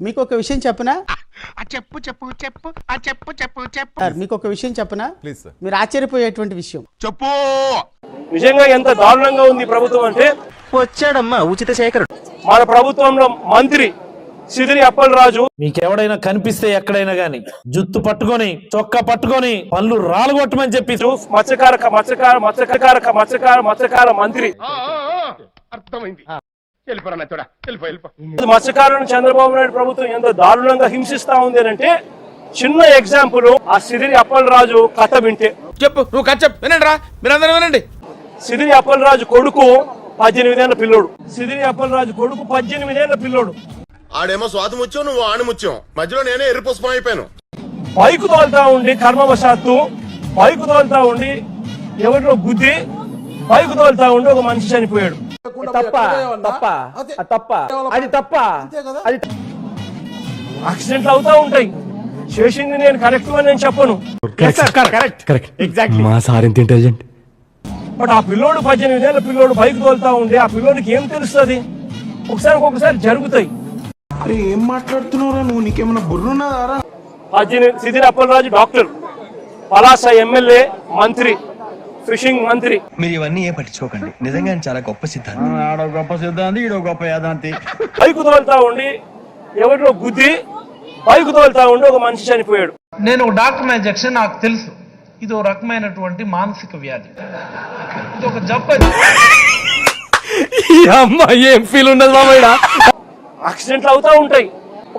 మీకు ఒక విషయం చెప్పనా? చెప్పు చెప్పు చెప్పు చెప్పు చెప్పు చెప్పు సార్ మీకు ఒక విషయం చెప్పనా? Please sir. మీరు ఆశ్చర్యపోయేటువంటి విషయం. చెప్పు. నిజంగా ఎంత దారుణంగా ఉంది ప్రభుత్వం అంటే, వచ్చాడమ్మా ఉచిత శేఖరుడు. మన ప్రభుత్వంలో మంత్రి సిదిరి అప్పలరాజు మీకెవడైనా కనిపిస్తే ఎక్కడైనా గాని జుత్తు పట్టుకొని చొక్కా పట్టుకొని పళ్ళు రాలగొట్టమని చెప్పి మత్స్యకార మంత్రి అర్థమైంది. వెళ్ళిపోరా చూడ వెళ్ళిపో. మత్స్యకారులను చంద్రబాబు నాయుడు ప్రభుత్వం ఎంత దారుణంగా హింసిస్తా ఉంది అంటే చిన్న ఎగ్జాంపుల్ ఆ సిదిరి అప్పలరాజు కథ వింటే. చెప్పు నువ్వు కథ చెప్పు, వినండి రా, మీరందరూ వినండి. సిదిరి అప్పలరాజు కొడుకు 18 ఏళ్ల పిల్లోడు. సిదిరి అప్పలరాజు కొడుకు 18 ఏళ్ల పిల్లోడు. ఆడేమో స్వాతం ముత్యం, నువ్వు ఆణిముత్యం, మధ్యలో నేనే ఎర్రి పుష్పం అయిపోయాను. బైక్ తోలుతా ఉండి కర్మవశాత్తు బైక్ తోలుతా ఉండి ఎవరిలో గుద్ది బైక్ తోలుతా ఉండి ఒక మనిషి చనిపోయాడు. యాక్సిడెంట్లు అవుతా ఉంటాయి. చేసింది నేను కరెక్ట్ అని నేను చెప్పను. మా సార్ ఇంత ఇంటెలిజెంట్. బట్ ఆ పిల్లోడు 18 ఏళ్ల పిల్లోడు బైక్ తోలుతా ఉండి ఆ పిల్లోడికి ఏం తెలుస్తుంది? ఒకసారి జరుగుతాయి. ఏం మాట్లాడుతున్నావురా నువ్వు? నీకేమైనా బుర్రున్నదారా? సిదిరి అప్పలరాజు డాక్టర్, పలాస ఎమ్మెల్యే, మంత్రి, ఫిషింగ్ మంత్రి. మీరు ఇవన్నీ ఏ పట్టించుకోకండి, నిజంగా చాలా గొప్ప సిద్ధాంతం. గొప్ప సిద్ధాంతి, ఈడో గొప్ప యాదాంతి. బైక్ తోలుతా ఉండి ఎవరిలో గుద్ది బైక్ తోలుతా ఉండి ఒక మనిషి చనిపోయాడు. నేను ఒక డాక్టర్ అధ్యక్ష, నాకు తెలుసు ఇది ఒక రకమైనటువంటి మానసిక వ్యాధి, ఇది ఒక జబ్బు. ఏం ఫీల్ ఉండదు మామయ్య. యాక్సిడెంట్లు అవుతా ఉంటాయి.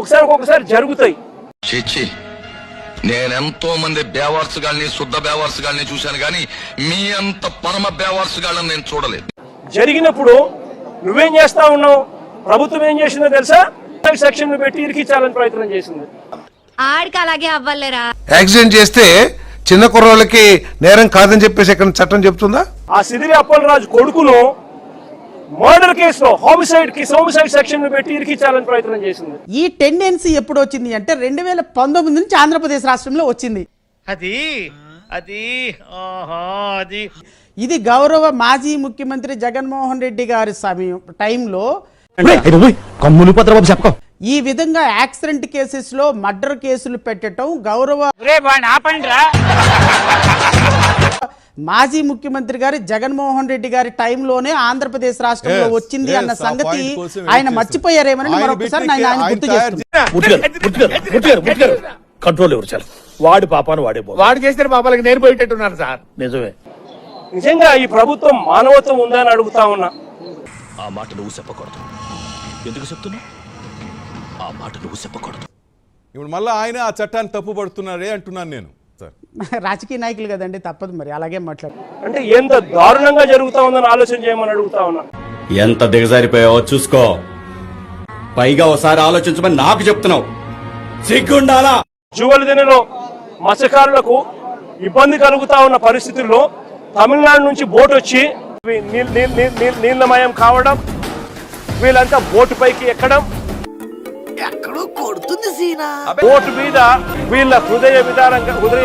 ఒకసారి జరుగుతాయి. నేనెంతో మంది బేవార్సుగాల్ని, శుద్ధ బేవార్సుగాల్ని చూశాను గానీ మీ అంత పరమ బేవార్సుగాళ్ళని నేను చూడలేదు. జరిగినప్పుడు నువ్వేం చేస్తా ఉన్నావు? ప్రభుత్వం ఏం చేసిందో తెలుసా? సెక్షన్ పెట్టి ఇరికించాలని ప్రయత్నం చేసింది. ఆడికి అలాగే అవ్వలేరా? యాక్సిడెంట్ చేస్తే చిన్న కుర్రోళ్ళకి నేరం కాదని చెప్పేసి ఎక్కడ చట్టం చెప్తుందా? ఆ సిదిరి అప్పలరాజు కొడుకును మర్డర్ కేసులో హోమిసైడ్ సెక్షన్ పెట్టి ఇరికించాలని ప్రయత్నం చేసింది. ఈ టెండెన్సీ ఎప్పుడు వచ్చింది అంటే 2019 నుంచి ఆంధ్రప్రదేశ్ రాష్ట్రంలో వచ్చింది. ఇది గౌరవ మాజీ ముఖ్యమంత్రి జగన్మోహన్ రెడ్డి గారి టైంలో కమ్ములు పత్రబాబు చెప్పకం. ఈ విధంగా యాక్సిడెంట్ కేసెస్ లో మర్డర్ కేసులు పెట్టడం గౌరవ మాజీ ముఖ్యమంత్రి గారి జగన్మోహన్ రెడ్డి గారి టైంలోనే ఆంధ్రప్రదేశ్ రాష్ట్రంలో వచ్చింది అన్న సంగతి ఆయన మర్చిపోయారేమని మరొకసారి ఆయన గుర్తు చేస్తున్నారు. కంట్రోల్ ఎవరు చాలు, వాడి పాపాను వాడు చేస్తే పాపాలకి నేను పోయేటట్టున్నారు సార్. నిజమే. నిజంగా ఈ ప్రభుత్వం మానవత్వం ఉందా అని అడుగుతా ఉన్నా. ఆ మాట నువ్వు చెప్పకూడదు. ఎందుకు చెప్తున్నా? ఆ మాట నువ్వు చెప్పకూడదు. ఇప్పుడు మళ్ళీ ఆయన ఆ చట్టాన్ని తప్పు పడుతున్నారే అంటున్నాను నేను. రాజకీయ నాయకులు కదండి, తప్పదు మరి అలాగే మాట్లాడు. అంటే ఎంత దారుణంగా జరుగుతా ఉందని ఆలోచన చేయమని అడుగుతా ఉన్నా. ఎంత దిగజారిపోయావో చూసుకో. పైగా ఒకసారి ఆలోచించమని నాకు చెప్తున్నావు. సిగ్గుండాలా? జువలిదినలో మత్స్యకారులకు ఇబ్బంది కలుగుతా ఉన్న పరిస్థితుల్లో తమిళనాడు నుంచి బోట్ వచ్చి నీళ్లమయం కావడం, వీళ్ళంతా బోటు పైకి ఎక్కడం, బోటు మీద వీళ్ళ హృదయ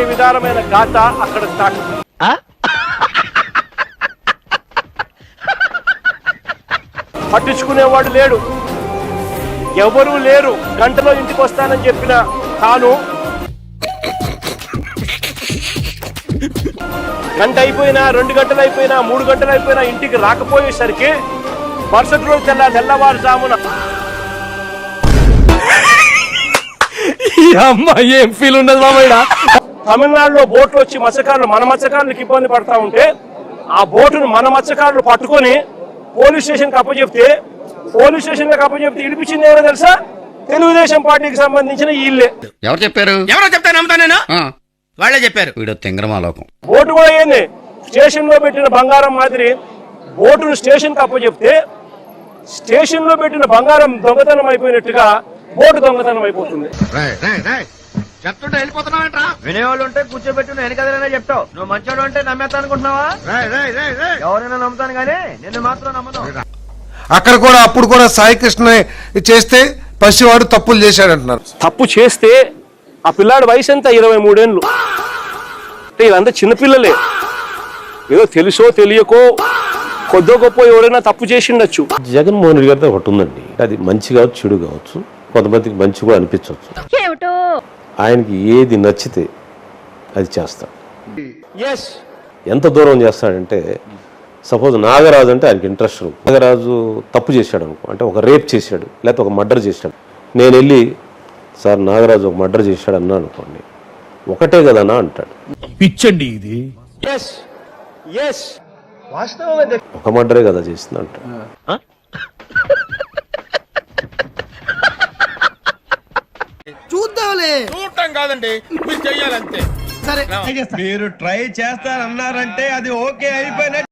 విదారమైన గాథ అక్కడ స్టార్ట్. పట్టించుకునేవాడు లేడు, ఎవరూ లేరు. గంటలో ఇంటికి వస్తానని చెప్పిన తాను గంట అయిపోయినా, 2 గంటలు అయిపోయినా, 3 గంటలు అయిపోయినా ఇంటికి రాకపోయేసరికి మరుసటి రోజు తెల్లవారుజామున ఏం ఫీల్ ఉండదు మామయ్య. తమిళనాడులో బోట్లు వచ్చి మన మత్స్యకారులకు ఇబ్బంది పడతా ఉంటే ఆ బోటును మన మత్స్యకారులు పట్టుకొని పోలీస్ స్టేషన్ అప్పచెప్తే ఇడిపించింది ఎవరో తెలుసా? తెలుగుదేశం పార్టీకి సంబంధించిన వీళ్ళే. ఎవరు చెప్పారు? ఎవరో చెప్తా నమ్ముతా నేను. వాళ్ళే చెప్పారు. వీడు తింగరమాలోకం. బోటు కూడా ఏంది, స్టేషన్ లో పెట్టిన బంగారం మాదిరి బోటును స్టేషన్ కి అప్పచెప్తే స్టేషన్ లో పెట్టిన బంగారం దొంగతనం అయిపోయినట్టుగా బోటు దొంగతనం అయిపోతుంది. చెప్తుంటే వెళ్ళిపోతున్నావు. వినేవాళ్ళు ఉంటే కూర్చోబెట్టి నేను కదైనా చెప్తావు. నువ్వు మంచోడు అంటే నమ్మేస్తా అనుకుంటున్నావా? ఎవరైనా నమ్ముతాను కానీ నిన్ను మాత్రం నమ్మను. అక్కడ కూడా అప్పుడు కూడా సాయి కృష్ణ చేస్తే పసివాడు తప్పులు చేశాడంటున్నారు. తప్పు చేస్తే ఆ పిల్లాడి వయసు ఎంత? 23 ఏళ్ళు. అంటే వీళ్ళంతా చిన్నపిల్లలే. ఏదో తెలుసో తెలియకో కొద్దో గొప్ప ఎవరైనా తప్పు చేసిండొచ్చు. జగన్మోహన్ రెడ్డి గారితో ఒకటి ఉందండి, అది మంచి కావచ్చు చెడు కావచ్చు, కొంతమందికి మంచి కూడా అనిపించవచ్చు. ఆయనకి ఏది నచ్చితే అది చేస్తాడు. ఎంత దూరం చేస్తాడంటే, సపోజ్ నాగరాజు అంటే ఆయనకి ఇంట్రెస్ట్. నాగరాజు తప్పు చేశాడు అనుకో, అంటే ఒక రేప్ చేశాడు లేకపోతే ఒక మర్డర్ చేశాడు, నేను వెళ్ళి సార్ నాగరాజు ఒక మర్డర్ చేశాడు అన్నా అనుకోండి, ఒకటే కదనా అంటాడు. పిచ్చండి ఇది. ఒక మర్డరే కదా చేసింది అంటాడు. చూడటం కాదండి, మీరు చెయ్యాలంతే. మీరు ట్రై చేస్తారన్నారంటే అది ఓకే అయిపోయిన